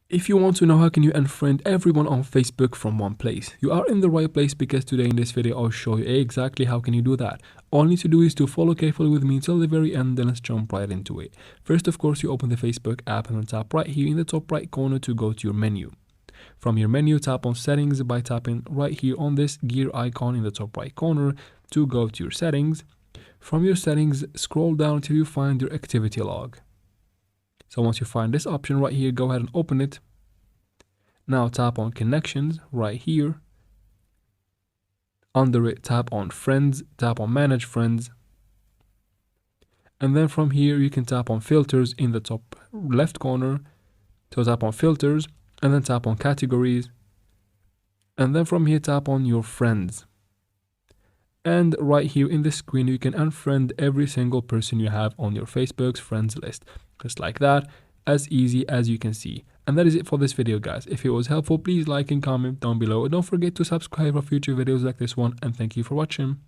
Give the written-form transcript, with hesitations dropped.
If you want to know how can you unfriend everyone on Facebook from one place, you are in the right place because today in this video I'll show you exactly how can you do that. All you need to do is to follow carefully with me till the very end, then let's jump right into it. First, of course, you open the Facebook app and then tap right here in the top right corner to go to your menu. From your menu, tap on settings by tapping right here on this gear icon in the top right corner to go to your settings. From your settings, scroll down till you find your activity log. So once you find this option right here, go ahead and open it. Now tap on connections right here. Under it, tap on friends, tap on manage friends. And then from here, you can tap on filters in the top left corner. So tap on filters and then tap on categories. And then from here, tap on your friends. And right here in the screen, you can unfriend every single person you have on your Facebook's friends list. Just like that, as easy as you can see. And that is it for this video, guys. If it was helpful, please like and comment down below. And don't forget to subscribe for future videos like this one. And thank you for watching.